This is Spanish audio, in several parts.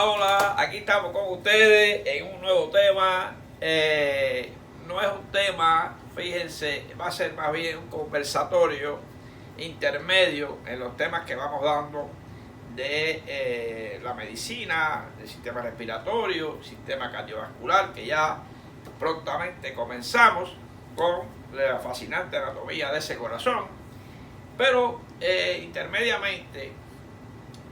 Hola, hola, aquí estamos con ustedes en un nuevo tema. No es un tema, fíjense, va a ser más bien un conversatorio intermedio en los temas que vamos dando de la medicina, del sistema respiratorio, sistema cardiovascular, que ya prontamente comenzamos con la fascinante anatomía de ese corazón. Pero intermediamente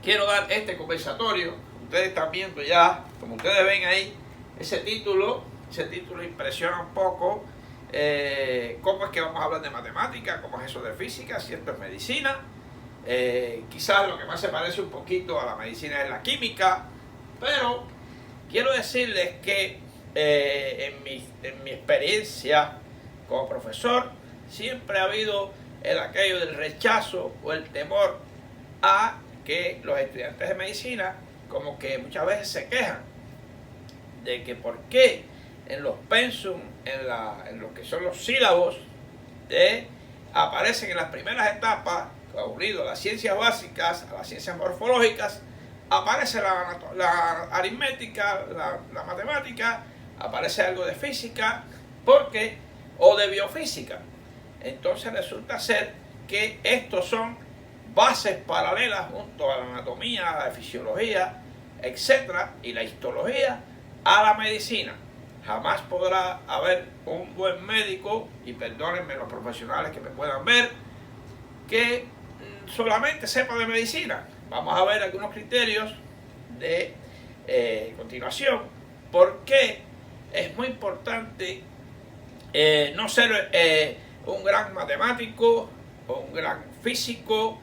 quiero dar este conversatorio. Ustedes están viendo ya, como ustedes ven ahí, ese título impresiona un poco. ¿Cómo es que vamos a hablar de matemática? ¿Cómo es eso de física? Si esto es medicina. Quizás lo que más se parece un poquito a la medicina es la química, pero quiero decirles que en mi experiencia como profesor siempre ha habido aquello del rechazo o el temor a que los estudiantes de medicina como que muchas veces se quejan de que por qué en los pensum, en lo que son los sílabos, aparecen en las primeras etapas, unido a las ciencias básicas, a las ciencias morfológicas, aparece la aritmética, la matemática, aparece algo de física, o de biofísica. Entonces resulta ser que estos son bases paralelas junto a la anatomía, a la fisiología, etcétera, y la histología a la medicina. Jamás podrá haber un buen médico, y perdónenme los profesionales que me puedan ver, que solamente sepa de medicina. Vamos a ver algunos criterios de continuación, porque es muy importante no ser un gran matemático o un gran físico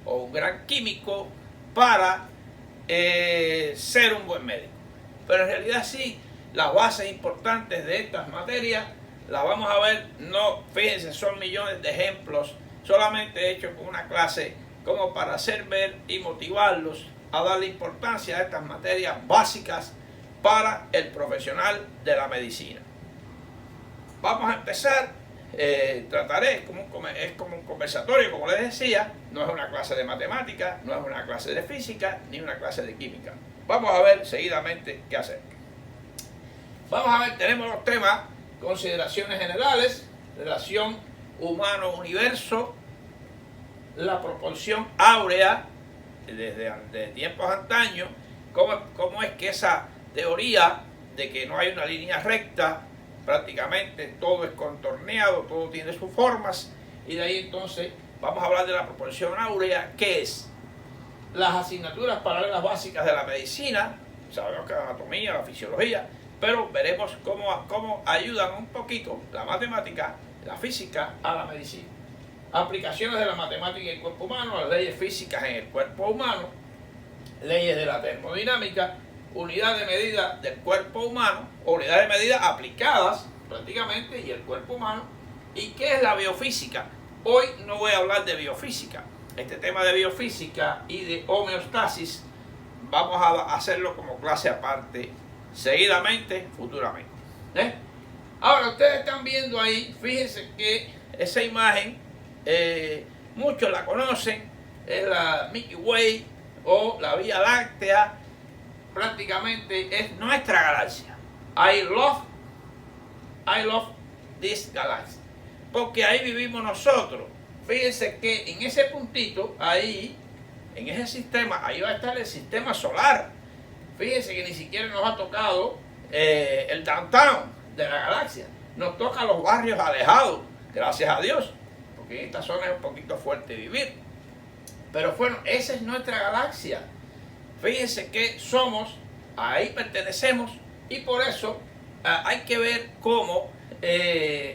o un gran químico para ser un buen médico. Pero en realidad sí, las bases importantes de estas materias las vamos a ver. No, fíjense, son millones de ejemplos solamente hechos con una clase como para hacer ver y motivarlos a darle importancia a estas materias básicas para el profesional de la medicina. Vamos a empezar. Trataré, es como un conversatorio, como les decía. No es una clase de matemática, no es una clase de física, ni una clase de química. Vamos a ver seguidamente qué hacer. Vamos a ver, tenemos los temas: consideraciones generales, relación humano-universo, la proporción áurea desde tiempos antaños, cómo es que esa teoría de que no hay una línea recta, prácticamente todo es contorneado, todo tiene sus formas, y de ahí entonces vamos a hablar de la proporción áurea, que es las asignaturas paralelas básicas de la medicina. Sabemos que la anatomía, la fisiología, pero veremos cómo ayudan un poquito la matemática, la física a la medicina. Aplicaciones de la matemática en el cuerpo humano, las leyes físicas en el cuerpo humano, leyes de la termodinámica, unidad de medida del cuerpo humano, unidad de medida aplicadas prácticamente y el cuerpo humano. ¿Y qué es la biofísica? Hoy no voy a hablar de biofísica. Este tema de biofísica y de homeostasis vamos a hacerlo como clase aparte seguidamente, futuramente. Ahora ustedes están viendo ahí, fíjense que esa imagen muchos la conocen, es la Milky Way o la Vía Láctea. Prácticamente es nuestra galaxia. I love this galaxy, porque ahí vivimos nosotros. Fíjense que en ese puntito, ahí, en ese sistema, ahí va a estar el sistema solar. Fíjense que ni siquiera nos ha tocado el downtown de la galaxia. Nos toca los barrios alejados, gracias a Dios, porque en esta zona es un poquito fuerte vivir. Pero bueno, esa es nuestra galaxia. Fíjense que ahí pertenecemos, y por eso hay que ver cómo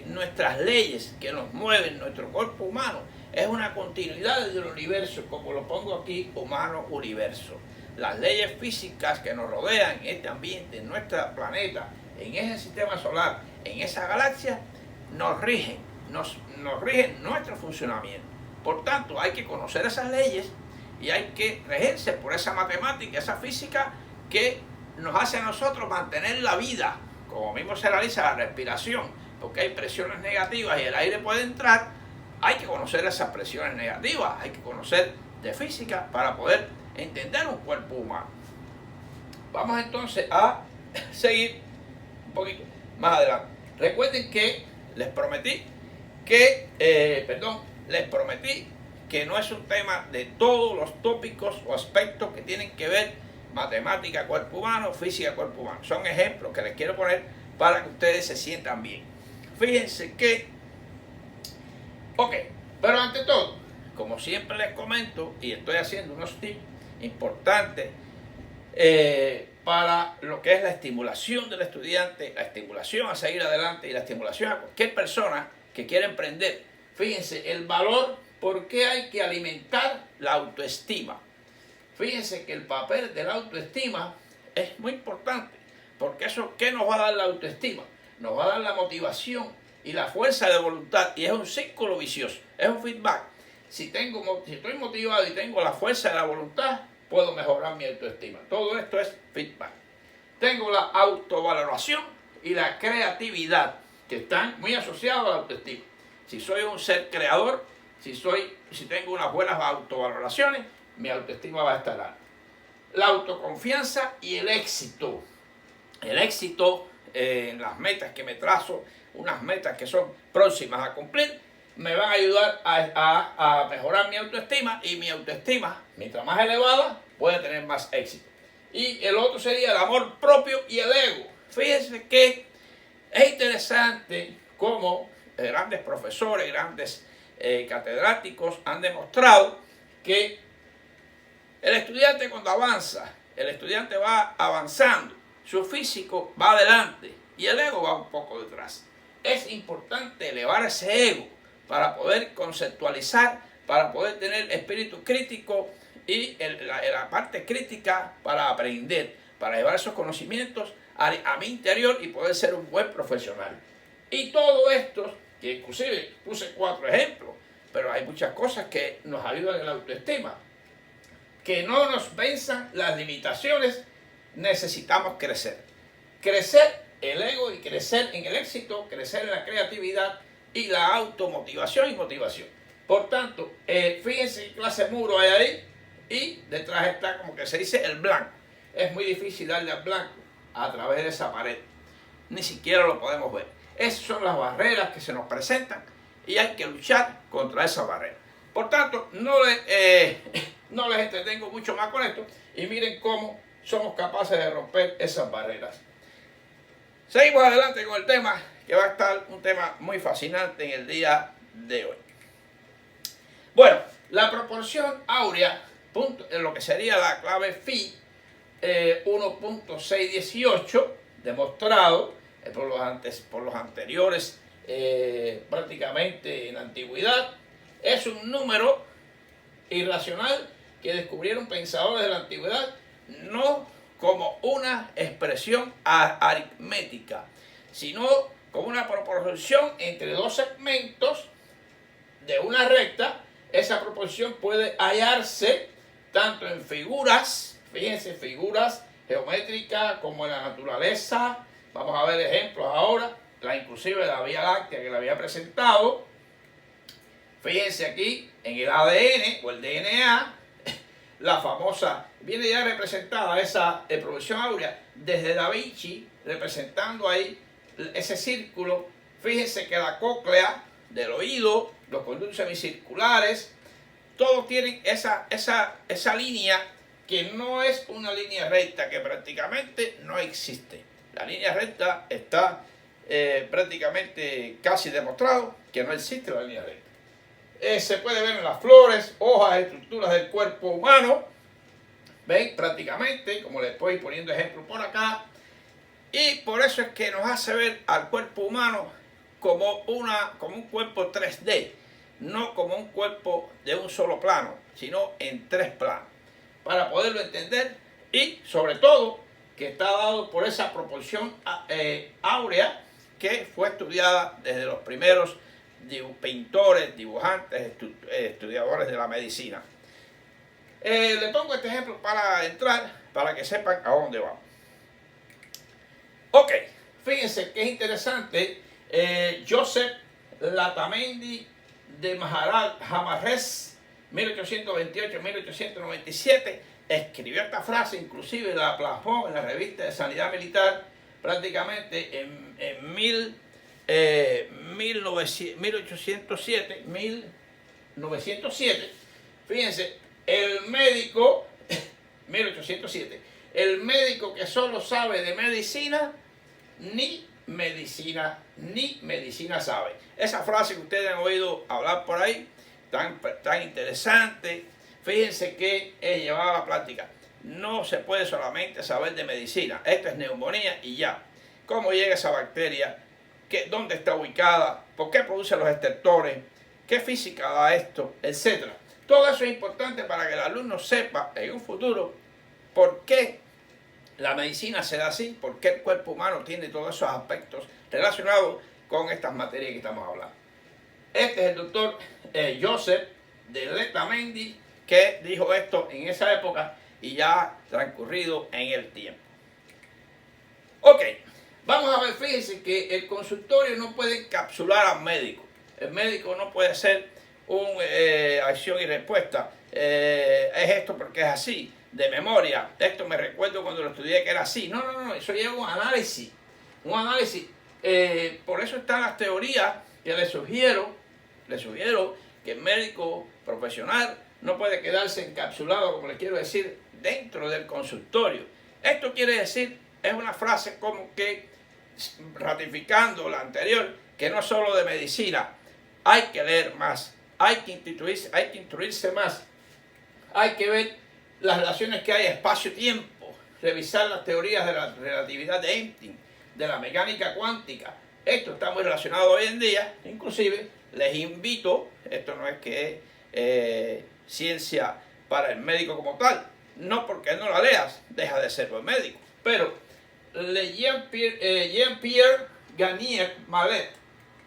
nuestras leyes que nos mueven, nuestro cuerpo humano, es una continuidad del universo, como lo pongo aquí, humano-universo. Las leyes físicas que nos rodean en este ambiente, en nuestro planeta, en ese sistema solar, en esa galaxia, nos rigen nuestro funcionamiento. Por tanto, hay que conocer esas leyes y hay que regirse por esa matemática, esa física que nos hace a nosotros mantener la vida. Como mismo se realiza la respiración, porque hay presiones negativas y el aire puede entrar, hay que conocer esas presiones negativas, hay que conocer de física para poder entender un cuerpo humano. vamos entonces a seguir un poquito más adelante. Recuerden que les prometí que no es un tema de todos los tópicos o aspectos que tienen que ver matemática, cuerpo humano, física, cuerpo humano. Son ejemplos que les quiero poner para que ustedes se sientan bien. Fíjense que, pero ante todo, como siempre les comento y estoy haciendo unos tips importantes para lo que es la estimulación del estudiante, la estimulación a seguir adelante y la estimulación a cualquier persona que quiera emprender. Fíjense, el valor, ¿por qué hay que alimentar la autoestima? Fíjense que el papel de la autoestima es muy importante, porque eso, ¿qué nos va a dar la autoestima? Nos va a dar la motivación y la fuerza de voluntad, y es un círculo vicioso, es un feedback. Si estoy motivado y tengo la fuerza de la voluntad, puedo mejorar mi autoestima. Todo esto es feedback. Tengo la autovaloración y la creatividad, que están muy asociados a la autoestima. Si soy un ser creador, si tengo unas buenas autovaloraciones, mi autoestima va a estar alta. La autoconfianza y el éxito. El éxito en las metas que me trazo, unas metas que son próximas a cumplir, me van a ayudar a mejorar mi autoestima, y mi autoestima, mientras más elevada, puede tener más éxito. Y el otro sería el amor propio y el ego. Fíjense que es interesante cómo grandes profesores, grandes catedráticos han demostrado que el estudiante, cuando avanza, el estudiante va avanzando, su físico va adelante y el ego va un poco detrás. Es importante elevar ese ego para poder conceptualizar, para poder tener espíritu crítico y la parte crítica para aprender, para llevar esos conocimientos a mi interior y poder ser un buen profesional. Y todo esto, que inclusive puse 4 ejemplos, pero hay muchas cosas que nos ayudan en la autoestima. Que no nos venzan las limitaciones, necesitamos crecer. Crecer el ego y crecer en el éxito, crecer en la creatividad y la automotivación y motivación. Por tanto, fíjense qué clase de muro hay ahí, y detrás está, como que se dice, el blanco. Es muy difícil darle al blanco a través de esa pared. Ni siquiera lo podemos ver. Esas son las barreras que se nos presentan y hay que luchar contra esas barreras. Por tanto, no les entretengo mucho más con esto, y miren cómo somos capaces de romper esas barreras. Seguimos adelante con el tema, que va a estar un tema muy fascinante en el día de hoy. Bueno, la proporción áurea, en lo que sería la clave phi 1.618, demostrado por los anteriores prácticamente en la antigüedad, es un número irracional que descubrieron pensadores de la antigüedad, no como una expresión aritmética, sino como una proporción entre 2 segmentos de una recta. Esa proporción puede hallarse tanto en figuras, fíjense, figuras geométricas, como en la naturaleza. Vamos a ver ejemplos ahora, inclusive la Vía Láctea que la había presentado. Fíjense aquí en el ADN o el DNA, la famosa, viene ya representada esa proporción áurea desde Da Vinci, representando ahí ese círculo. Fíjense que la cóclea del oído, los conductos semicirculares, todos tienen esa línea que no es una línea recta, que prácticamente no existe. La línea recta está prácticamente casi demostrado que no existe la línea recta. Se puede ver en las flores, hojas, estructuras del cuerpo humano. ¿Ven? Prácticamente, como les estoy poniendo ejemplo por acá. Y por eso es que nos hace ver al cuerpo humano como un cuerpo 3D, no como un cuerpo de un solo plano, sino en 3 planos. Para poderlo entender, y sobre todo que está dado por esa proporción áurea que fue estudiada desde los primeros pintores, dibujantes, estudiadores de la medicina. Le pongo este ejemplo para entrar, para que sepan a dónde vamos. Ok, fíjense que es interesante. Joseph Latamendi de Jamarres, 1828-1897, escribió esta frase, inclusive la plasmó en la revista de Sanidad Militar prácticamente en 1907, fíjense, el médico, 1807, el médico que solo sabe de medicina, ni medicina sabe. Esa frase que ustedes han oído hablar por ahí, tan interesante, fíjense que es llevada a la práctica. No se puede solamente saber de medicina, esto es neumonía y ya. ¿Cómo llega esa bacteria? ¿Dónde está ubicada? ¿Por qué produce los estertores? ¿Qué física da esto? Etcétera. Todo eso es importante para que el alumno sepa en un futuro por qué la medicina se da así, por qué el cuerpo humano tiene todos esos aspectos relacionados con estas materias que estamos hablando. Este es el doctor Joseph de Letamendi, que dijo esto en esa época y ya ha transcurrido en el tiempo. Ok, vamos a ver, fíjense que el consultorio no puede encapsular al médico. El médico no puede ser una acción y respuesta. Es esto porque es así, de memoria. Esto me recuerdo cuando lo estudié que era así. No, eso lleva un análisis. Por eso están las teorías que les sugiero que el médico profesional no puede quedarse encapsulado, como les quiero decir, dentro del consultorio. Esto quiere decir, es una frase como que ratificando la anterior, que no solo de medicina, hay que leer más, hay que instruirse más, hay que ver las relaciones que hay espacio-tiempo, revisar las teorías de la relatividad de Einstein, de la mecánica cuántica. Esto está muy relacionado hoy en día, inclusive les invito, esto no es que es ciencia para el médico como tal, no porque no la leas, deja de ser buen médico, pero Jean-Pierre Garnier Mallet,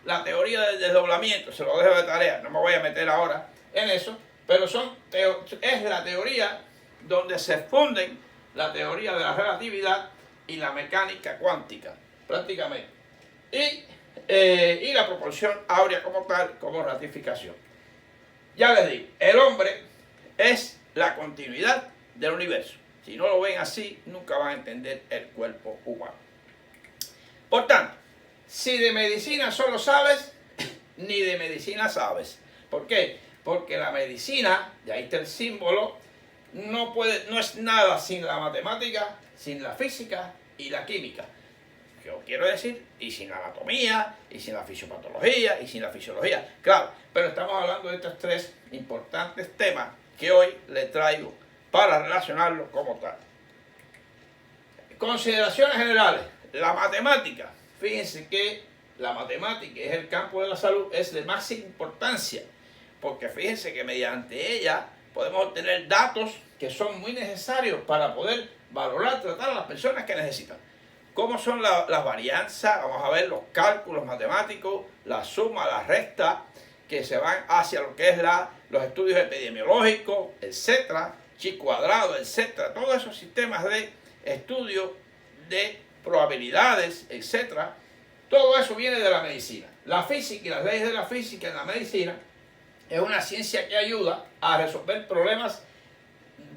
la teoría del desdoblamiento, se lo dejo de tarea, no me voy a meter ahora en eso, pero es la teoría donde se funden la teoría de la relatividad y la mecánica cuántica, prácticamente. Y la proporción áurea como tal, como ratificación. Ya les digo, el hombre es la continuidad del universo. Si no lo ven así, nunca van a entender el cuerpo humano. Por tanto, si de medicina solo sabes, ni de medicina sabes. ¿Por qué? Porque la medicina, de ahí está el símbolo, no es nada sin la matemática, sin la física y la química. Yo quiero decir, y sin la anatomía, y sin la fisiopatología, y sin la fisiología. Claro, pero estamos hablando de estos tres importantes temas que hoy les traigo para relacionarlos como tal. Consideraciones generales. La matemática. Fíjense que la matemática es el campo de la salud, es de máxima importancia, porque fíjense que mediante ella podemos obtener datos que son muy necesarios para poder valorar, tratar a las personas que necesitan. ¿Cómo son las varianzas? Vamos a ver los cálculos matemáticos, la suma, la resta, que se van hacia lo que es los estudios epidemiológicos, etcétera, chi cuadrado, etcétera. Todos esos sistemas de estudio de probabilidades, etcétera. Todo eso viene de la medicina. La física y las leyes de la física en la medicina es una ciencia que ayuda a resolver problemas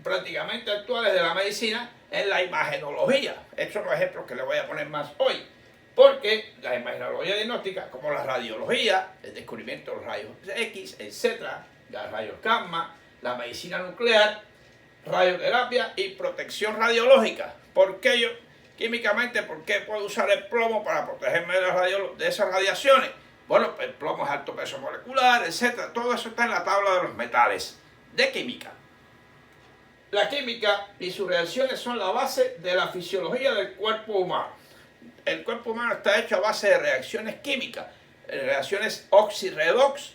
prácticamente actuales de la medicina en la imagenología. Estos son los ejemplos que les voy a poner más hoy, porque la imagenología diagnóstica, como la radiología, el descubrimiento de los rayos X, etcétera, los rayos gamma, la medicina nuclear, radioterapia y protección radiológica. ¿Por qué yo, químicamente, por qué puedo usar el plomo para protegerme de esas radiaciones? Bueno, el plomo es alto peso molecular, etcétera. Todo eso está en la tabla de los metales de química. La química y sus reacciones son la base de la fisiología del cuerpo humano. El cuerpo humano está hecho a base de reacciones químicas, reacciones oxi-redox,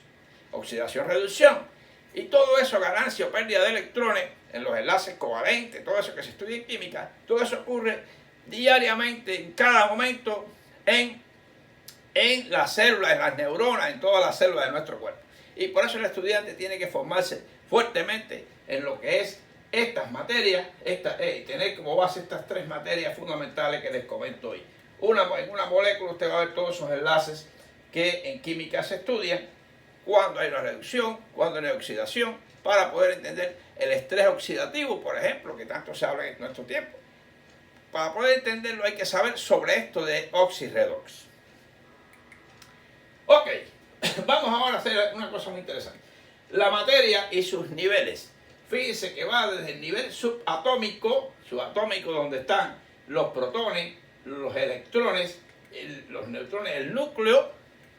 oxidación-reducción, y todo eso, ganancia o pérdida de electrones en los enlaces covalentes, todo eso que se estudia en química, todo eso ocurre diariamente, en cada momento, en las células, en las neuronas, en todas las células de nuestro cuerpo. Y por eso el estudiante tiene que formarse fuertemente en lo que es estas materias, tener como base estas tres materias fundamentales que les comento hoy. En una molécula usted va a ver todos esos enlaces que en química se estudian, cuándo hay una reducción, cuándo hay una oxidación, para poder entender el estrés oxidativo, por ejemplo, que tanto se habla en nuestro tiempo. Para poder entenderlo hay que saber sobre esto de oxi-redox. Ok, vamos ahora a hacer una cosa muy interesante. La materia y sus niveles. Fíjense que va desde el nivel subatómico donde están los protones, los electrones, los neutrones, el núcleo,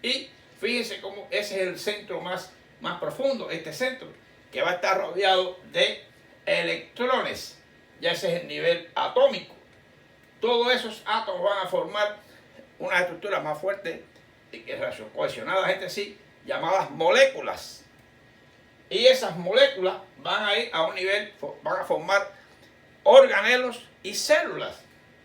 y fíjense cómo ese es el centro más profundo, este centro, que va a estar rodeado de electrones. Ya ese es el nivel atómico. Todos esos átomos van a formar unas estructuras más fuertes y cohesionadas entre sí, llamadas moléculas. Y esas moléculas van a ir a un nivel, van a formar organelos y células.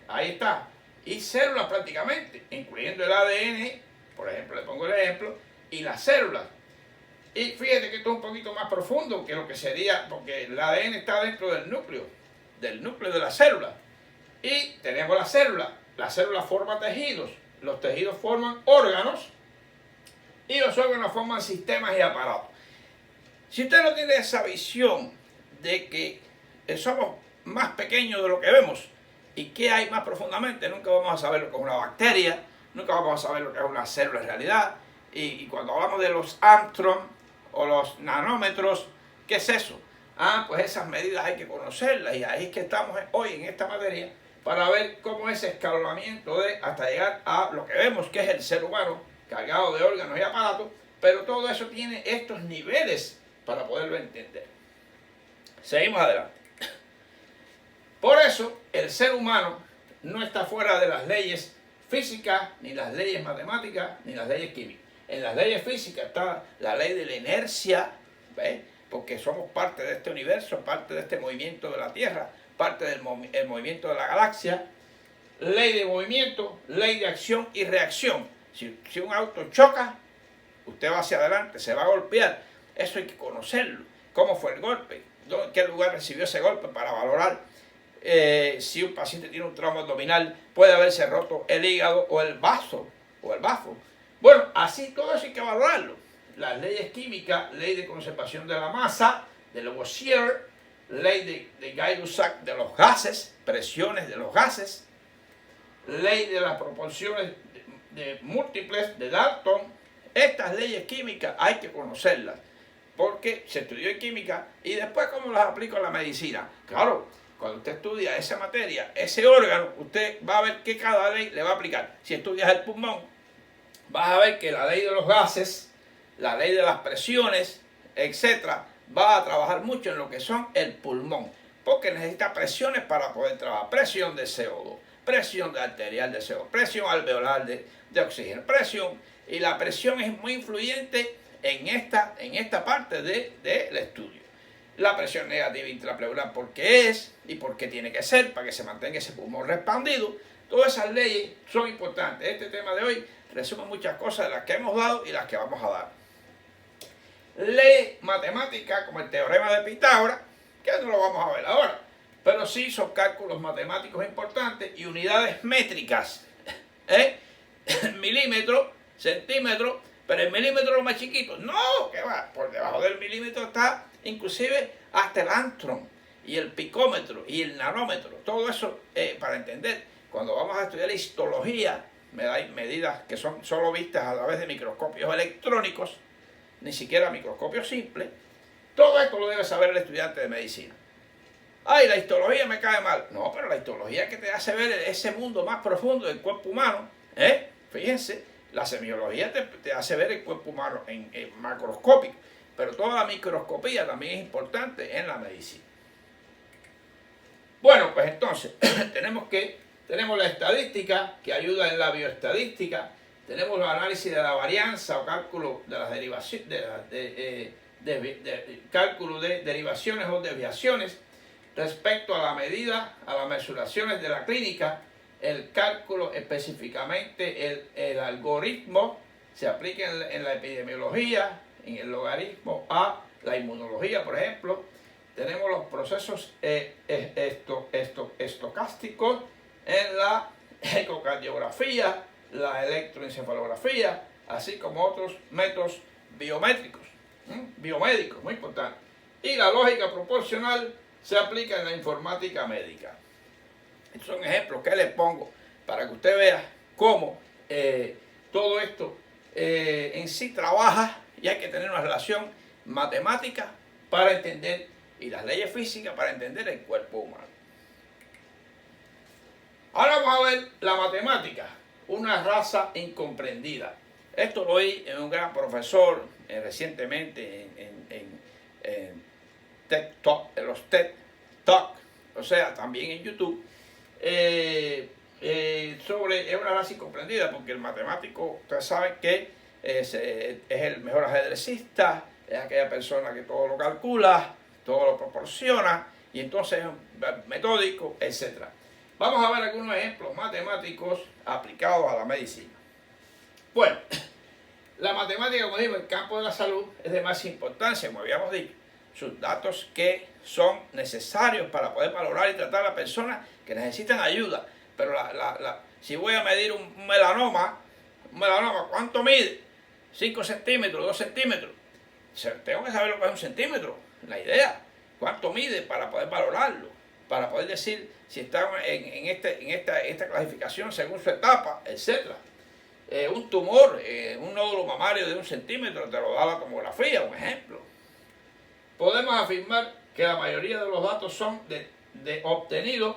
Ahí está. Y células prácticamente, incluyendo el ADN, por ejemplo, le pongo el ejemplo, y las células. Y fíjate que esto es un poquito más profundo que lo que sería, porque el ADN está dentro del núcleo de la célula. Y tenemos la célula forma tejidos, los tejidos forman órganos, y los órganos forman sistemas y aparatos. Si usted no tiene esa visión de que somos más pequeños de lo que vemos y qué hay más profundamente, nunca vamos a saber lo que es una bacteria, nunca vamos a saber lo que es una célula en realidad. Y cuando hablamos de los Armstrong o los nanómetros, ¿qué es eso? Pues esas medidas hay que conocerlas, y ahí es que estamos hoy en esta materia para ver cómo es ese escalonamiento hasta llegar a lo que vemos que es el ser humano cargado de órganos y aparatos, pero todo eso tiene estos niveles para poderlo entender. Seguimos adelante. Por eso el ser humano no está fuera de las leyes físicas, ni las leyes matemáticas, ni las leyes químicas. En las leyes físicas está la ley de la inercia, ¿ves? Porque somos parte de este universo, parte de este movimiento de la Tierra, parte del movimiento de la galaxia. Ley de movimiento, ley de acción y reacción. Si un auto choca, usted va hacia adelante, se va a golpear. Eso hay que conocerlo. ¿Cómo fue el golpe? ¿En qué lugar recibió ese golpe? Para valorar si un paciente tiene un trauma abdominal, puede haberse roto el hígado o el vaso o el bafo. Bueno, así todo eso hay que valorarlo. Las leyes químicas, ley de conservación de la masa, de Lavoisier, ley de Gay-Lussac de los gases, presiones de los gases, ley de las proporciones de múltiples de Dalton. Estas leyes químicas hay que conocerlas, porque se estudió en química, y después cómo las aplico en la medicina. Claro, cuando usted estudia esa materia, ese órgano, usted va a ver que cada ley le va a aplicar. Si estudias el pulmón, vas a ver que la ley de los gases, la ley de las presiones, etcétera, va a trabajar mucho en lo que son el pulmón, porque necesita presiones para poder trabajar. Presión de CO2, presión arterial de CO2, presión alveolar de oxígeno, presión, y la presión es muy influyente en esta parte del estudio. La presión negativa intrapleural, ¿por qué es y por qué tiene que ser? Para que se mantenga ese pulmón expandido. Todas esas leyes son importantes. Este tema de hoy resume muchas cosas de las que hemos dado y las que vamos a dar. Ley matemática, como el teorema de Pitágoras, que no lo vamos a ver ahora, pero sí son cálculos matemáticos importantes y unidades métricas. Milímetro, centímetro, pero el milímetro es lo más chiquito. No, que va, por debajo del milímetro está inclusive hasta el angstrom y el picómetro y el nanómetro. Todo eso para entender. Cuando vamos a estudiar histología, hay medidas que son solo vistas a través de microscopios electrónicos, ni siquiera microscopios simples. Todo esto lo debe saber el estudiante de medicina. Ay, la histología me cae mal. No, pero la histología que te hace ver ese mundo más profundo del cuerpo humano, fíjense, la semiología te hace ver el cuerpo humano en macroscópico, pero toda la microscopía también es importante en la medicina. Bueno, pues entonces, tenemos la estadística que ayuda en la bioestadística, tenemos el análisis de la varianza o cálculo de las derivaciones, cálculo de derivaciones o desviaciones respecto a la medida, a las mesuraciones de la clínica, el cálculo específicamente, el algoritmo se aplica en la epidemiología, en el logaritmo a la inmunología, por ejemplo. Tenemos los procesos estocásticos en la ecocardiografía, la electroencefalografía, así como otros métodos biométricos, biomédicos, muy importante. Y la lógica proporcional se aplica en la informática médica. Estos son ejemplos que les pongo para que usted vea cómo todo esto en sí trabaja y hay que tener una relación matemática para entender y las leyes físicas para entender el cuerpo humano. Ahora vamos a ver la matemática, una raza incomprendida. Esto lo oí en un gran profesor recientemente en TED Talk, en los TED Talk, o sea, también en YouTube, sobre una raza incomprendida, porque el matemático, ustedes saben que es el mejor ajedrecista, es aquella persona que todo lo calcula, todo lo proporciona, y entonces es metódico, etc. Vamos a ver algunos ejemplos matemáticos aplicados a la medicina. Bueno, la matemática, como digo, en el campo de la salud es de más importancia, como habíamos dicho. Sus datos que son necesarios para poder valorar y tratar a las personas que necesitan ayuda. Pero si voy a medir un melanoma, ¿cuánto mide? 5 centímetros, 2 centímetros. Tengo que saber lo que es un centímetro, la idea. ¿Cuánto mide para poder valorarlo? Para poder decir si está en esta clasificación según su etapa, etc. Un tumor, un nódulo mamario de 1 centímetro, te lo da la tomografía, un ejemplo. Podemos afirmar que la mayoría de los datos son obtenidos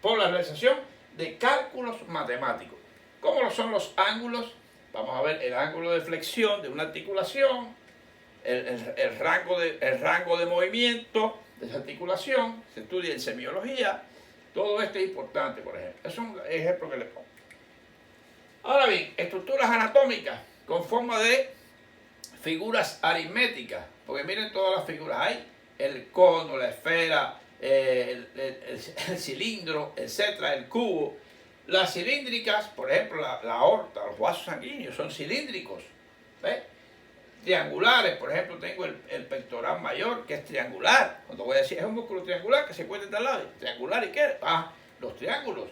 por la realización de cálculos matemáticos. ¿Cómo lo son los ángulos? Vamos a ver el ángulo de flexión de una articulación, el rango de movimiento de esa articulación, se estudia en semiología. Todo esto es importante, por ejemplo. Es un ejemplo que les pongo. Ahora bien, estructuras anatómicas con forma de figuras aritméticas, porque miren todas las figuras, hay el cono, la esfera, el cilindro, etcétera, el cubo. Las cilíndricas, por ejemplo, la aorta, los vasos sanguíneos son cilíndricos, ¿ves? Triangulares, por ejemplo, tengo el pectoral mayor, que es triangular. Cuando voy a decir es un músculo triangular que se encuentra en tal lado, triangular, ¿y qué? Los triángulos.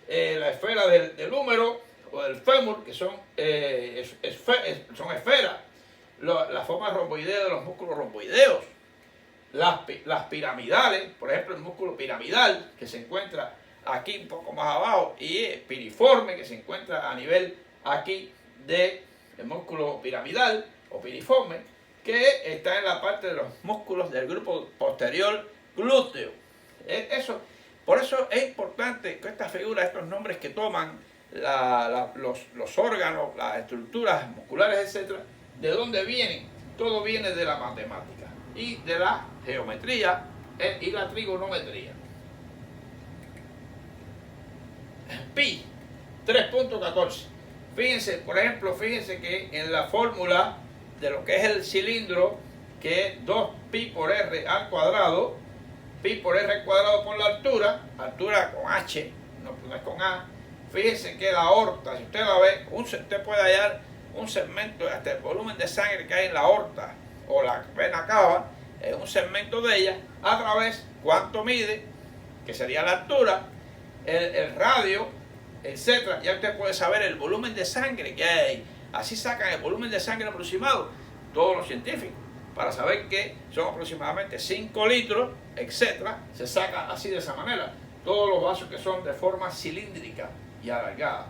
La esfera del húmero o del fémur, que son esferas. La forma romboidea de los músculos romboideos. Las piramidales, por ejemplo, el músculo piramidal, que se encuentra aquí un poco más abajo, y piriforme, que se encuentra a nivel aquí del músculo piramidal o piriforme, que está en la parte de los músculos del grupo posterior glúteo. Por eso es importante que estas figuras, estos nombres que toman los órganos, las estructuras musculares, etc., ¿de dónde vienen? Todo viene de la matemática y de la geometría y la trigonometría. Pi, 3.14. Fíjense, por ejemplo, que en la fórmula de lo que es el cilindro, que es 2pi por r al cuadrado, pi por r al cuadrado por la altura con h, no es con a. Fíjense que la aorta, si usted la ve, usted puede hallar un segmento, hasta el volumen de sangre que hay en la aorta o la vena cava, un segmento de ella, a través, cuánto mide, que sería la altura, el radio, etcétera. Ya usted puede saber el volumen de sangre que hay ahí. Así sacan el volumen de sangre aproximado todos los científicos, para saber que son aproximadamente 5 litros, etcétera. Se saca así, de esa manera, todos los vasos que son de forma cilíndrica y alargada.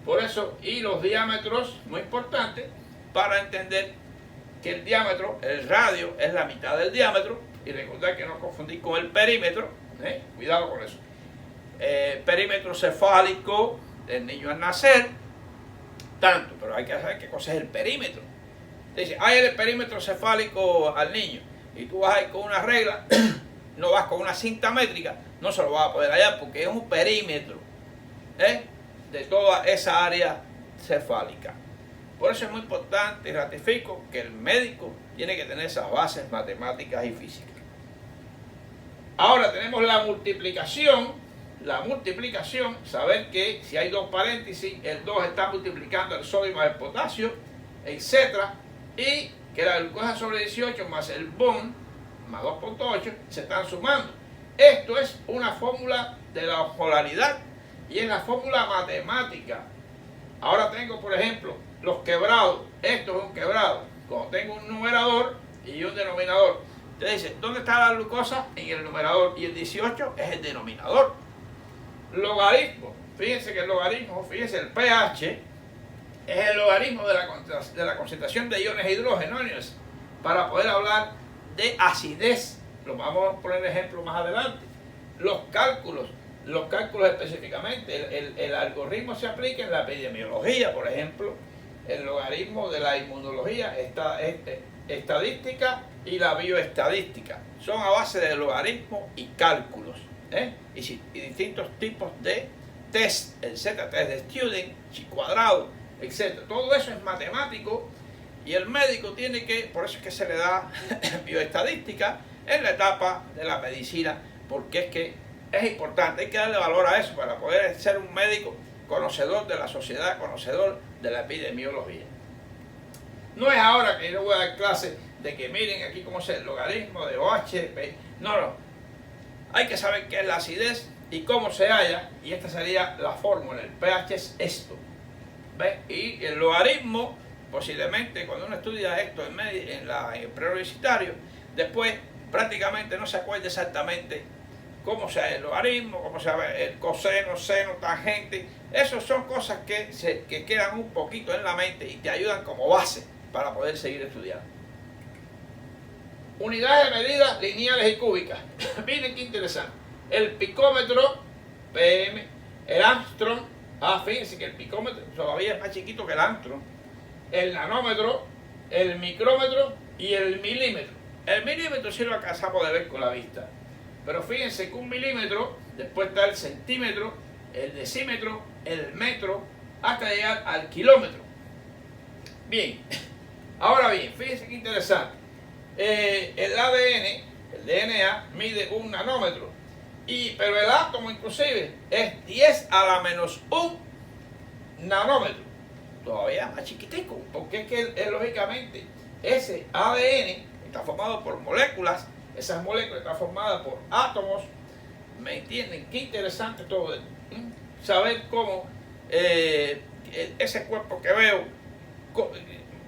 Por eso, y los diámetros, muy importante, para entender que el diámetro, el radio, es la mitad del diámetro, y recordar que no confundir con el perímetro, cuidado con eso. Perímetro cefálico del niño al nacer, tanto, pero hay que saber qué cosa es el perímetro. Dice, hay el perímetro cefálico al niño, y tú vas ahí con una regla, no vas con una cinta métrica, no se lo vas a poder hallar porque es un perímetro de toda esa área cefálica. Por eso es muy importante y ratifico que el médico tiene que tener esas bases matemáticas y físicas. Ahora tenemos la multiplicación. La multiplicación, saber que si hay 2 paréntesis, el 2 está multiplicando el sodio más el potasio, etc. Y que la glucosa sobre 18 más el bond, más 2.8, se están sumando. Esto es una fórmula de la osmolaridad y es la fórmula matemática. Ahora tengo, por ejemplo, los quebrados. Esto es un quebrado. Cuando tengo un numerador y un denominador. Usted dice, ¿dónde está la glucosa? En el numerador. Y el 18 es el denominador. Logaritmo. Fíjense que el logaritmo, fíjense, el pH es el logaritmo de la concentración de iones hidrogenóneos. Para poder hablar de acidez, lo vamos a poner ejemplo más adelante. Los cálculos específicamente, el algoritmo se aplica en la epidemiología, por ejemplo, el logaritmo de la inmunología, estadística y la bioestadística. Son a base de logaritmos y cálculos, y distintos tipos de test, el Z-test de Student, chi cuadrado, etc. Todo eso es matemático y el médico tiene que, por eso es que se le da bioestadística en la etapa de la medicina, porque es que es importante, hay que darle valor a eso para poder ser un médico conocedor de la sociedad, conocedor de la epidemiología. No es ahora que yo voy a dar clase de que miren aquí cómo es el logaritmo de OH, no. Hay que saber qué es la acidez y cómo se halla, y esta sería la fórmula, el pH es esto. ¿Ves? Y el logaritmo, posiblemente cuando uno estudia esto en el preuniversitario, después prácticamente no se acuerda exactamente cómo se halla el logaritmo, cómo se llama el coseno, seno, tangente. Esas son cosas que quedan un poquito en la mente y te ayudan como base para poder seguir estudiando. Unidades de medida lineales y cúbicas. Miren qué interesante. El picómetro, PM, el Armstrong. Fíjense que el picómetro todavía es más chiquito que el Armstrong. El nanómetro, el micrómetro y el milímetro. El milímetro sí lo alcanzamos de ver con la vista. Pero fíjense que un milímetro, después está el centímetro, el decímetro, el metro, hasta llegar al kilómetro. Bien, ahora bien, fíjense qué interesante. El ADN, el DNA, mide un nanómetro. Pero el átomo inclusive es 10 a la menos 1 nanómetro. Todavía más chiquitico, porque es que lógicamente ese ADN está formado por moléculas. Esas moléculas están formadas por átomos. ¿Me entienden? Qué interesante todo esto. Saber cómo ese cuerpo que veo,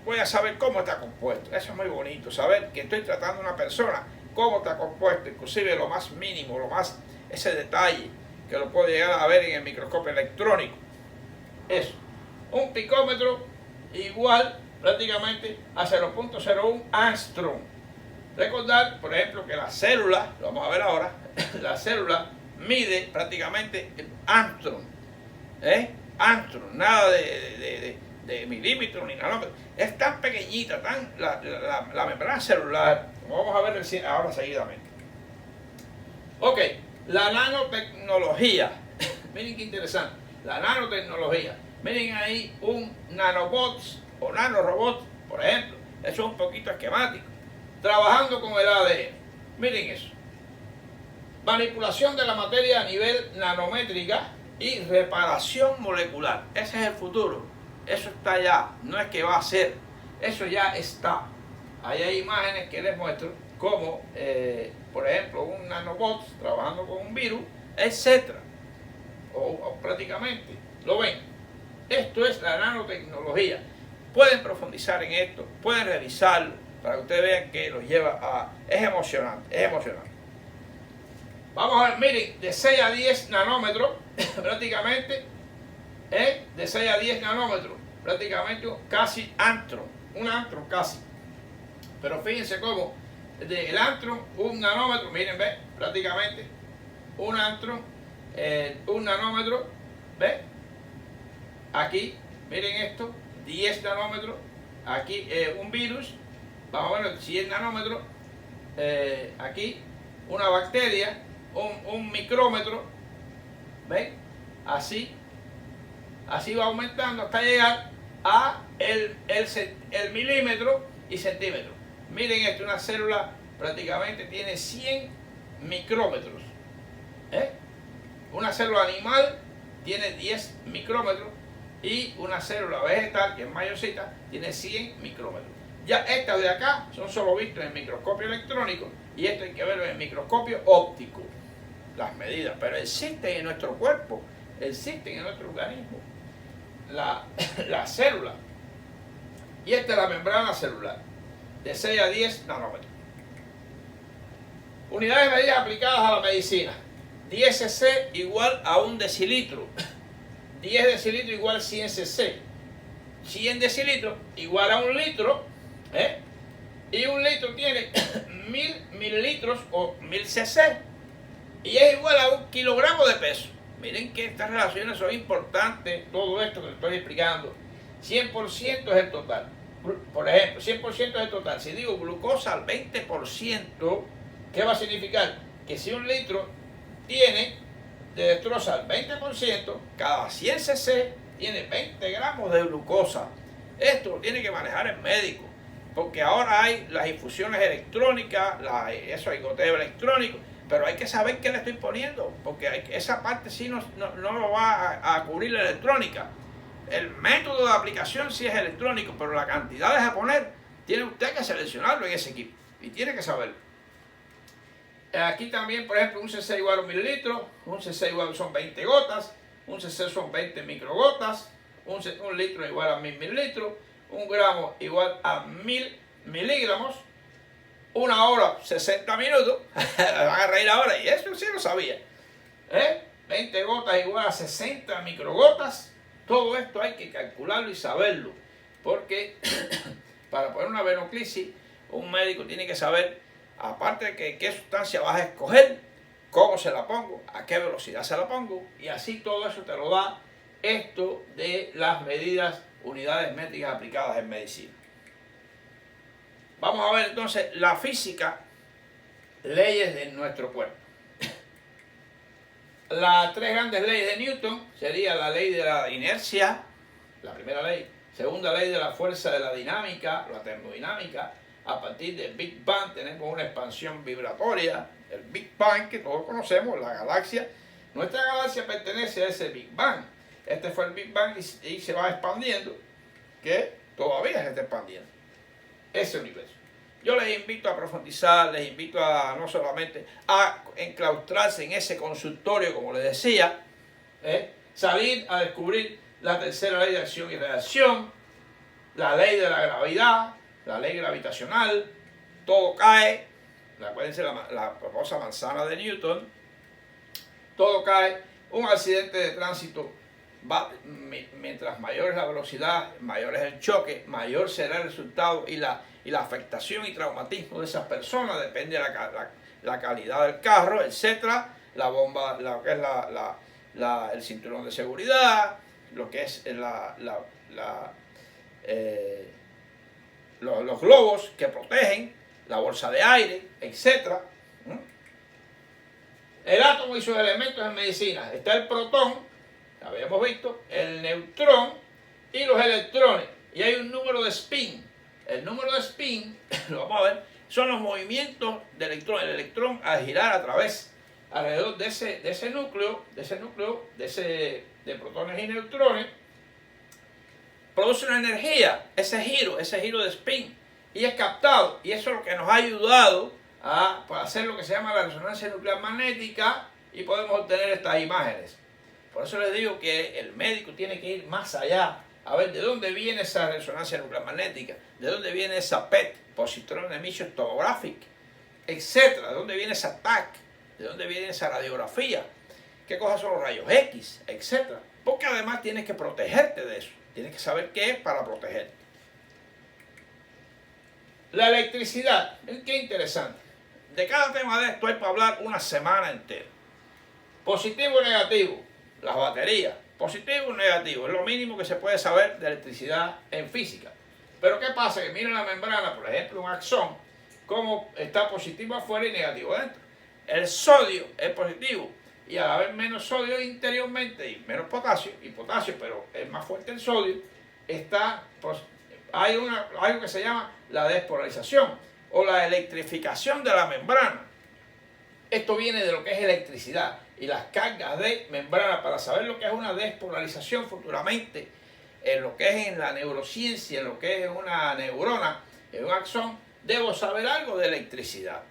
voy a saber cómo está compuesto. Eso es muy bonito. Saber que estoy tratando a una persona, cómo está compuesto, inclusive lo más mínimo, ese detalle que lo puedo llegar a ver en el microscopio electrónico. Eso. Un picómetro igual prácticamente a 0.01 Armstrong. Recordar, por ejemplo, que la célula, lo vamos a ver ahora, la célula mide prácticamente el Armstrong. Armstrong, nada de milímetros ni nanómetros. Es tan pequeñita, la membrana celular, como vamos a ver ahora seguidamente. Ok, la nanotecnología. Miren qué interesante. La nanotecnología. Miren ahí un nanobots o nanorobot, por ejemplo. Eso es un poquito esquemático. Trabajando con el ADN. Miren eso. Manipulación de la materia a nivel nanométrica y reparación molecular. Ese es el futuro. Eso está ya. No es que va a ser. Eso ya está. Ahí hay imágenes que les muestro como, por ejemplo, un nanobot trabajando con un virus, etc. O prácticamente. ¿Lo ven? Esto es la nanotecnología. Pueden profundizar en esto. Pueden revisarlo. Para que ustedes vean que los lleva a... Es emocionante, es emocionante. Vamos a ver, miren, de 6 a 10 nanómetros, prácticamente, de 6 a 10 nanómetros, prácticamente casi Armstrong, un Armstrong casi. Pero fíjense cómo, del Armstrong, un nanómetro, miren, ve, prácticamente, un Armstrong, un nanómetro, ve, aquí, miren esto, 10 nanómetros, aquí un virus, vamos a ver, 100 nanómetros, aquí una bacteria, un micrómetro, ¿ven? Así va aumentando hasta llegar a el milímetro y centímetro. Miren esto, una célula prácticamente tiene 100 micrómetros. Una célula animal tiene 10 micrómetros y una célula vegetal, que es mayorcita, tiene 100 micrómetros. Ya estas de acá son solo vistas en el microscopio electrónico y esto hay que verlo en el microscopio óptico, las medidas, pero existen en nuestro cuerpo, existen en nuestro organismo, la célula. Y esta es la membrana celular. de 6 a 10 nanómetros. Unidades de medida aplicadas a la medicina. 10 cc igual a 1 decilitro. 10 decilitros igual a 100 cc. 100 decilitros igual a 1 litro. Y 1 litro tiene 1000 mililitros o 1000 cc. Y es igual a 1 kilogramo de peso. Miren que estas relaciones son importantes. Todo esto que les estoy explicando. 100% es el total. Por ejemplo, 100% es el total. Si digo glucosa al 20%, ¿qué va a significar? Que si 1 litro tiene de destroza al 20%, cada 100 cc tiene 20 gramos de glucosa. Esto lo tiene que manejar el médico, porque ahora hay las infusiones electrónicas, eso hay goteo electrónico, pero hay que saber qué le estoy poniendo, porque esa parte sí no lo va a cubrir la electrónica. El método de aplicación sí es electrónico, pero la cantidad de poner tiene usted que seleccionarlo en ese equipo y tiene que saberlo. Aquí también, por ejemplo, un cc igual a 1 mililitro, un cc igual son 20 gotas, un cc son 20 microgotas, un litro igual a 1000 mililitros, 1 gramo igual a 1000 miligramos, 1 hora 60 minutos, van a reír ahora, y eso sí lo sabía. 20 gotas igual a 60 microgotas. Todo esto hay que calcularlo y saberlo, porque para poner una venoclisis, un médico tiene que saber, aparte de qué sustancia vas a escoger, cómo se la pongo, a qué velocidad se la pongo, y así todo eso te lo da esto de las medidas, unidades métricas aplicadas en medicina. Vamos a ver entonces la física, leyes de nuestro cuerpo. Las 3 grandes leyes de Newton sería la ley de la inercia, la primera ley, segunda ley de la fuerza de la dinámica, la termodinámica. A partir del Big Bang tenemos una expansión vibratoria, el Big Bang que todos conocemos, la galaxia. Nuestra galaxia pertenece a ese Big Bang. Este fue el Big Bang y se va expandiendo, que todavía se está expandiendo ese universo. Yo les invito a profundizar, les invito a no solamente a enclaustrarse en ese consultorio, como les decía, salir a descubrir la tercera ley de acción y reacción, la ley de la gravedad, la ley gravitacional, todo cae, acuérdense la famosa manzana de Newton, todo cae, un accidente de tránsito, mientras mayor es la velocidad, mayor es el choque, mayor será el resultado y la afectación y traumatismo de esas personas, depende de la calidad del carro, etcétera, la bomba, lo que es el cinturón de seguridad, lo que es los globos que protegen, la bolsa de aire, etcétera. El átomo y sus elementos en medicina. Está el protón, lo habíamos visto, el neutrón y los electrones. Y hay un número de spin. El número de spin, lo vamos a ver, son los movimientos del electrón. El electrón al girar alrededor de ese núcleo, de protones y neutrones, produce una energía, ese giro de spin, y es captado. Y eso es lo que nos ha ayudado a hacer lo que se llama la resonancia nuclear magnética y podemos obtener estas imágenes. Por eso les digo que el médico tiene que ir más allá, a ver de dónde viene esa resonancia nuclear magnética, de dónde viene esa PET, Positron Emission Tomographic, etcétera, de dónde viene esa TAC, de dónde viene esa radiografía, qué cosas son los rayos X, etcétera. Porque además tienes que protegerte de eso, tienes que saber qué es para protegerte. La electricidad, qué interesante. De cada tema de esto hay para hablar una semana entera. Positivo y negativo, las baterías. Positivo y negativo, es lo mínimo que se puede saber de electricidad en física. Pero ¿qué pasa? Que miren la membrana, por ejemplo, un axón, cómo está positivo afuera y negativo dentro. El sodio es positivo y al haber menos sodio interiormente y menos potasio, pero es más fuerte el sodio, hay algo que se llama la despolarización o la electrificación de la membrana. Esto viene de lo que es electricidad y las cargas de membrana. Para saber lo que es una despolarización futuramente, en lo que es en la neurociencia, en lo que es una neurona, en un axón, debo saber algo de electricidad.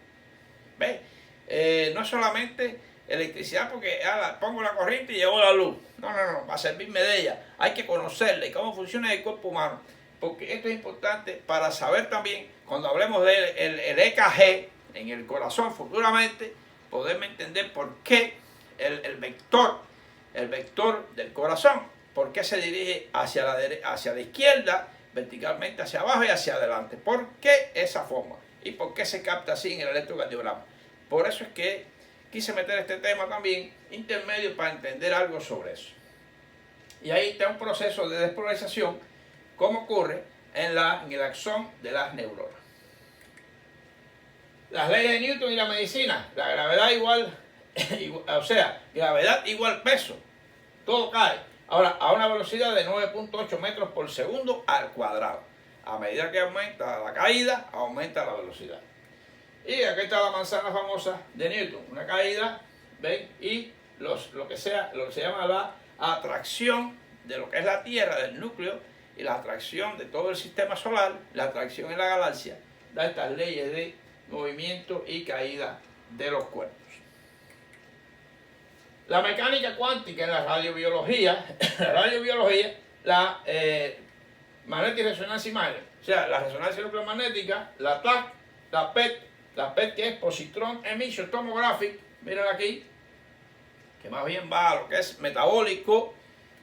¿Ves? No solamente electricidad porque pongo la corriente y llegó la luz. No, va a servirme de ella. Hay que conocerla y cómo funciona el cuerpo humano. porque esto es importante para saber también, cuando hablemos del EKG en el corazón futuramente, poderme entender por qué el vector del corazón, por qué se dirige hacia la izquierda, verticalmente hacia abajo y hacia adelante. ¿Por qué esa forma? ¿Y por qué se capta así en el electrocardiograma? Por eso es que quise meter este tema también intermedio para entender algo sobre eso. Y ahí está un proceso de despolarización, como ocurre en el axón de las neuronas. Las leyes de Newton y la medicina, la gravedad igual, o sea, gravedad igual peso, todo cae. Ahora, a una velocidad de 9.8 metros por segundo al cuadrado. A medida que aumenta la caída, aumenta la velocidad. Y aquí está la manzana famosa de Newton, una caída, ¿ven? Y lo que se llama la atracción de lo que es la Tierra, del núcleo, y la atracción de todo el sistema solar, la atracción en la galaxia, da estas leyes de movimiento y caída de los cuerpos. La mecánica cuántica en la radiobiología, la magnética y resonancia imagen, o sea, la resonancia nucleomagnética, la TAC, la PET que es Positron Emission Tomographic, miren aquí, que más bien va a lo que es metabólico.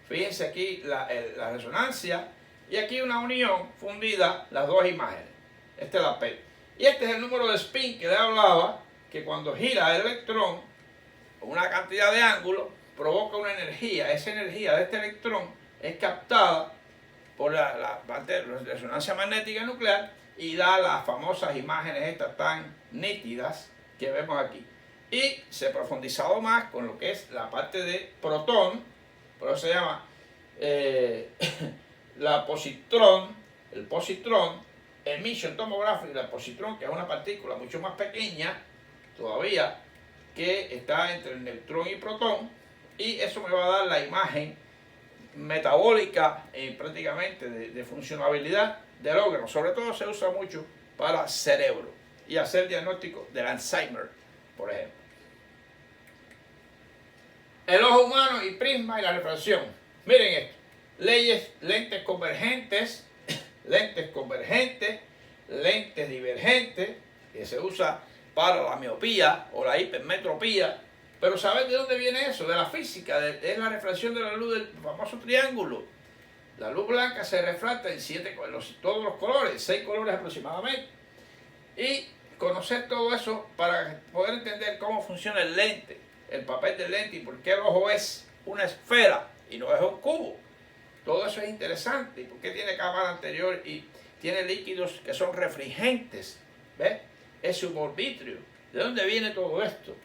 Fíjense aquí la resonancia y aquí una unión fundida, las dos imágenes. Esta es la PET. Y este es el número de spin que le hablaba, que cuando gira el electrón, con una cantidad de ángulos, provoca una energía. Esa energía de este electrón es captada por la parte de resonancia magnética nuclear y da las famosas imágenes estas tan nítidas que vemos aquí. Y se ha profundizado más con lo que es la parte de protón, por eso se llama el positron emission tomography, la positron, que es una partícula mucho más pequeña todavía, que está entre el neutrón y protón, y eso me va a dar la imagen metabólica prácticamente de funcionabilidad del órgano. Sobre todo se usa mucho para cerebro y hacer diagnóstico del Alzheimer, por ejemplo. El ojo humano y prisma y la refracción. Miren esto. Lentes convergentes, lentes divergentes, que se usa para la miopía o la hipermetropía. Pero ¿sabes de dónde viene eso? De la física, es la refracción de la luz del famoso triángulo. La luz blanca se refracta en todos los colores, 6 colores aproximadamente. Y conocer todo eso para poder entender cómo funciona el lente, el papel del lente y por qué el ojo es una esfera y no es un cubo. Todo eso es interesante. ¿Y por qué tiene cámara anterior y tiene líquidos que son refringentes? ¿Ves? Es suborbitrio. ¿De dónde viene todo esto?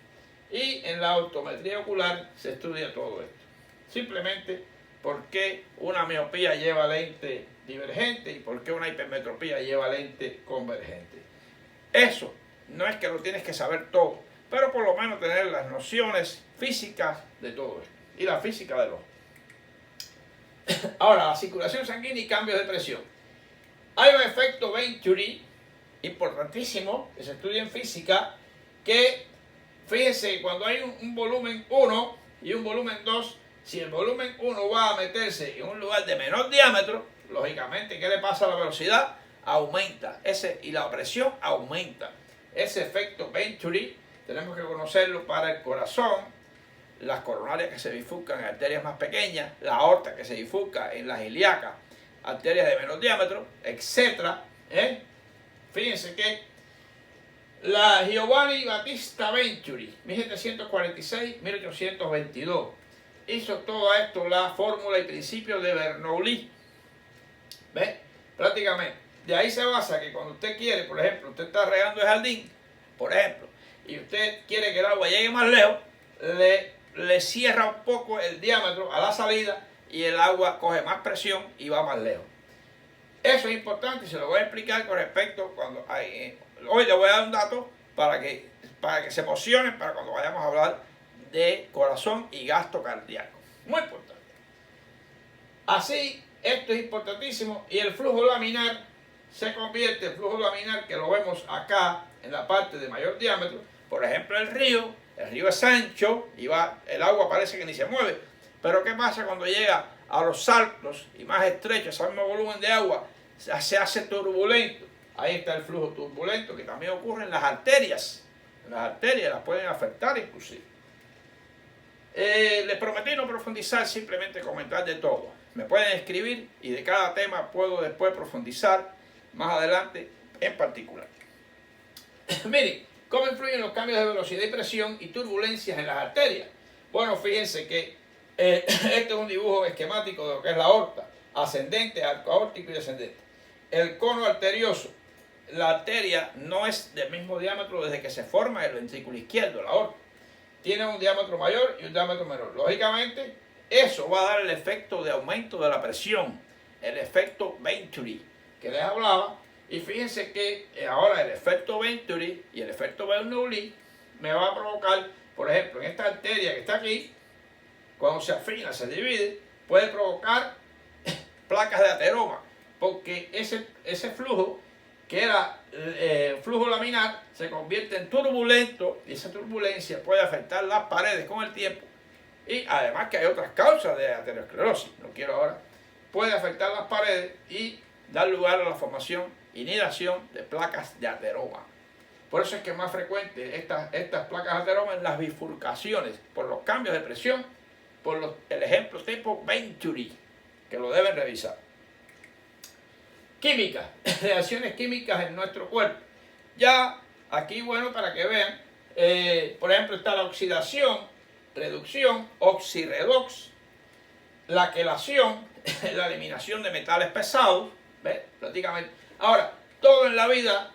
Y en la optometría ocular se estudia todo esto. Simplemente por qué una miopía lleva lente divergente y por qué una hipermetropía lleva lente convergente. Eso no es que lo tienes que saber todo, pero por lo menos tener las nociones físicas de todo esto y la física del ojo. Ahora, la circulación sanguínea y cambios de presión. Hay un efecto Venturi importantísimo que se estudia en física, que fíjense, cuando hay un volumen 1 y un volumen 2, si el volumen 1 va a meterse en un lugar de menor diámetro, lógicamente, ¿qué le pasa a la velocidad? Aumenta, y la presión aumenta. Ese efecto Venturi tenemos que conocerlo para el corazón, las coronarias que se bifurcan en arterias más pequeñas, la aorta que se bifurca en las ilíacas, arterias de menor diámetro, etc. Fíjense que la Giovanni Battista Venturi, 1746-1822, hizo todo esto, la fórmula y principio de Bernoulli. ¿Ves? Prácticamente. De ahí se basa que cuando usted quiere, por ejemplo, usted está regando el jardín, por ejemplo, y usted quiere que el agua llegue más lejos, le cierra un poco el diámetro a la salida y el agua coge más presión y va más lejos. Eso es importante y se lo voy a explicar con respecto cuando hoy le voy a dar un dato para que se emocionen para cuando vayamos a hablar de corazón y gasto cardíaco. Muy importante. Así, esto es importantísimo y el flujo laminar se convierte, el flujo laminar que lo vemos acá en la parte de mayor diámetro, por ejemplo el río es ancho y el agua parece que ni se mueve, pero ¿qué pasa cuando llega a los saltos y más estrechos, ese mismo volumen de agua se hace turbulento. Ahí está el flujo turbulento que también ocurre en las arterias. Las arterias las pueden afectar inclusive. Les prometí no profundizar, simplemente comentar de todo. Me pueden escribir y de cada tema puedo después profundizar más adelante en particular. Miren, ¿cómo influyen los cambios de velocidad y presión y turbulencias en las arterias? Bueno, fíjense que este es un dibujo esquemático de lo que es la aorta, ascendente, arco aórtico y descendente. El cono arterioso, la arteria no es del mismo diámetro desde que se forma el ventrículo izquierdo, la aorta. Tiene un diámetro mayor y un diámetro menor. Lógicamente, eso va a dar el efecto de aumento de la presión, el efecto Venturi que les hablaba. Y fíjense que ahora el efecto Venturi y el efecto Bernoulli me va a provocar, por ejemplo, en esta arteria que está aquí, cuando se afina, se divide, puede provocar placas de ateroma, porque ese flujo, que era flujo laminar, se convierte en turbulento y esa turbulencia puede afectar las paredes con el tiempo. Y además que hay otras causas de aterosclerosis, no quiero ahora, puede afectar las paredes y dar lugar a la formación y nidación de placas de ateroma. Por eso es que es más frecuente estas placas de ateroma en las bifurcaciones, por los cambios de presión, por el ejemplo tipo Venturi, que lo deben revisar. Química, reacciones químicas en nuestro cuerpo. Ya aquí, bueno, para que vean, por ejemplo, está la oxidación, reducción, oxirredox, la quelación, la eliminación de metales pesados, ¿ves? Prácticamente. Ahora, todo en la vida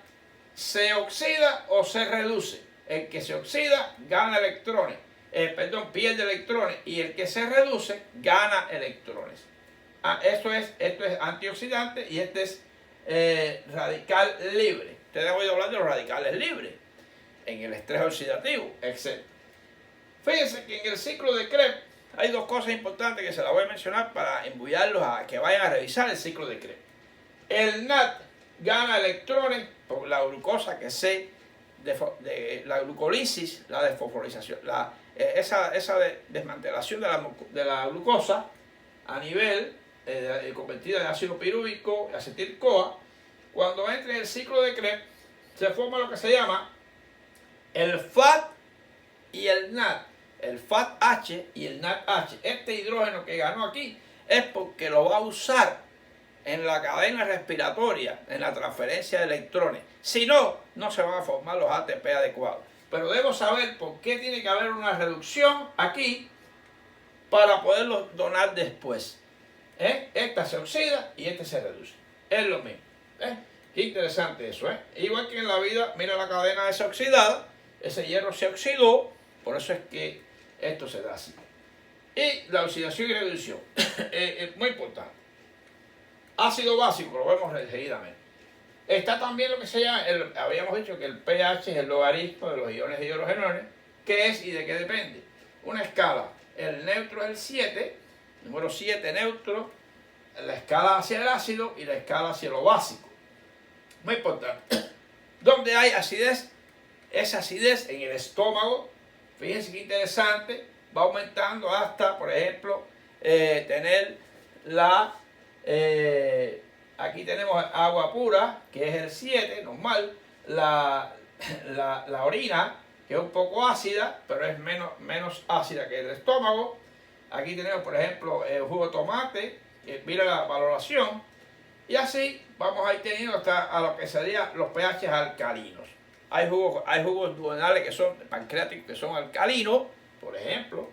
se oxida o se reduce. El que se oxida gana electrones, pierde electrones, y el que se reduce gana electrones. Esto es antioxidante y este es radical libre. Ustedes han oído hablar de los radicales libres en el estrés oxidativo, etc. Fíjense que en el ciclo de Krebs hay dos cosas importantes que se las voy a mencionar para embullarlos a que vayan a revisar el ciclo de Krebs. El NAD gana electrones por la glucosa que la glucolisis, la desfosforización, esa desmantelación de la glucosa a nivel convertida en ácido pirúvico, acetil-CoA. Cuando entra en el ciclo de Krebs se forma lo que se llama el FAT y el NAD, el FAT-H y el NAD-H. Este hidrógeno que ganó aquí es porque lo va a usar en la cadena respiratoria, en la transferencia de electrones. Si no, no se van a formar los ATP adecuados. Pero debo saber por qué tiene que haber una reducción aquí para poderlo donar después. Esta se oxida y este se reduce. Es lo mismo. Qué interesante eso. Igual que en la vida, mira la cadena desoxidada, ese hierro se oxidó, por eso es que esto se da así. Y la oxidación y reducción, es muy importante. Ácido básico, lo vemos seguidamente. Está también lo que se llama, habíamos dicho que el pH es el logaritmo de los iones y hidrogenones. ¿Qué es y de qué depende? Una escala, el neutro es el 7, número 7 neutro, la escala hacia el ácido y la escala hacia lo básico. Muy importante. Donde hay acidez, esa acidez en el estómago, fíjense qué interesante, va aumentando hasta, por ejemplo, tener aquí tenemos agua pura, que es el 7, normal, la orina, que es un poco ácida, pero es menos ácida que el estómago. Aquí tenemos, por ejemplo, el jugo de tomate, mira la valoración, y así vamos a ir teniendo hasta a lo que serían los pH alcalinos. Hay jugos duodenales que son pancreáticos, que son alcalinos, por ejemplo,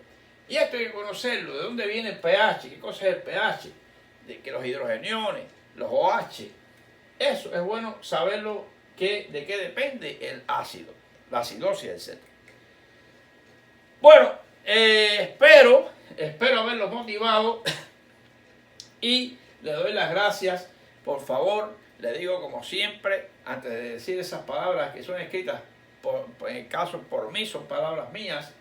y esto hay que conocerlo, de dónde viene el pH, qué cosa es el pH, de que los hidrogeniones, los OH, eso es bueno saberlo, de qué depende el ácido, la acidosis, etc. Bueno, espero haberlos motivado y le doy las gracias. Por favor, le digo como siempre, antes de decir esas palabras que son escritas, en el caso por mí son palabras mías,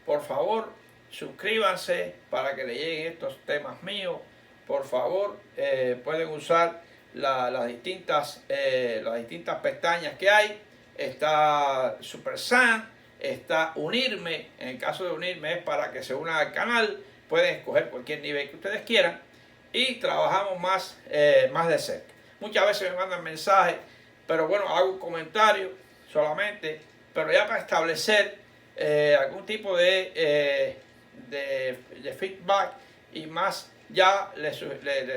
por favor, suscríbanse para que le lleguen estos temas míos. Por favor, pueden usar las distintas pestañas que hay. Está SuperSan, está Unirme. En el caso de Unirme es para que se unan al canal. Pueden escoger cualquier nivel que ustedes quieran. y trabajamos más de cerca. Muchas veces me mandan mensajes, pero bueno, hago un comentario solamente, pero ya para establecer algún tipo de feedback y más, ya les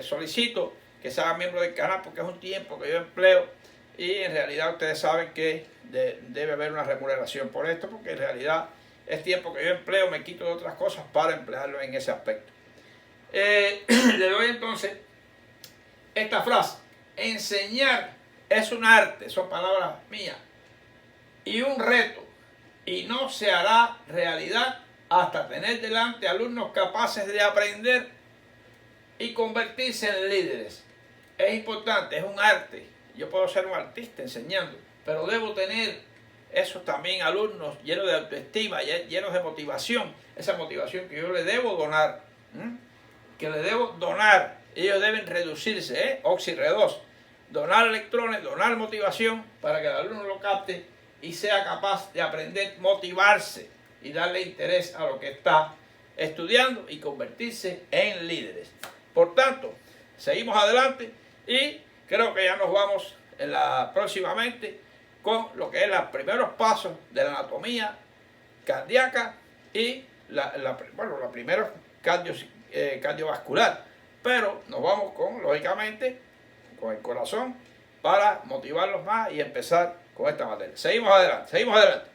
solicito que se hagan miembro del canal porque es un tiempo que yo empleo y en realidad ustedes saben que debe haber una remuneración por esto, porque en realidad es tiempo que yo empleo, me quito de otras cosas para emplearlo en ese aspecto. Le doy entonces esta frase: enseñar es un arte, son palabras mías, y un reto, y no se hará realidad hasta tener delante alumnos capaces de aprender y convertirse en líderes. Es importante, es un arte. Yo puedo ser un artista enseñando, pero debo tener esos también alumnos llenos de autoestima, llenos de motivación, esa motivación que yo les debo donar, que les debo donar. Ellos deben reducirse, Oxy-R2, donar electrones, donar motivación para que el alumno lo capte y sea capaz de aprender, motivarse y darle interés a lo que está estudiando y convertirse en líderes. Por tanto, seguimos adelante y creo que ya nos vamos próximamente con lo que es los primeros pasos de la anatomía cardíaca y los primeros cardiovascular. Pero nos vamos lógicamente, con el corazón para motivarlos más y empezar con esta materia. Seguimos adelante, seguimos adelante.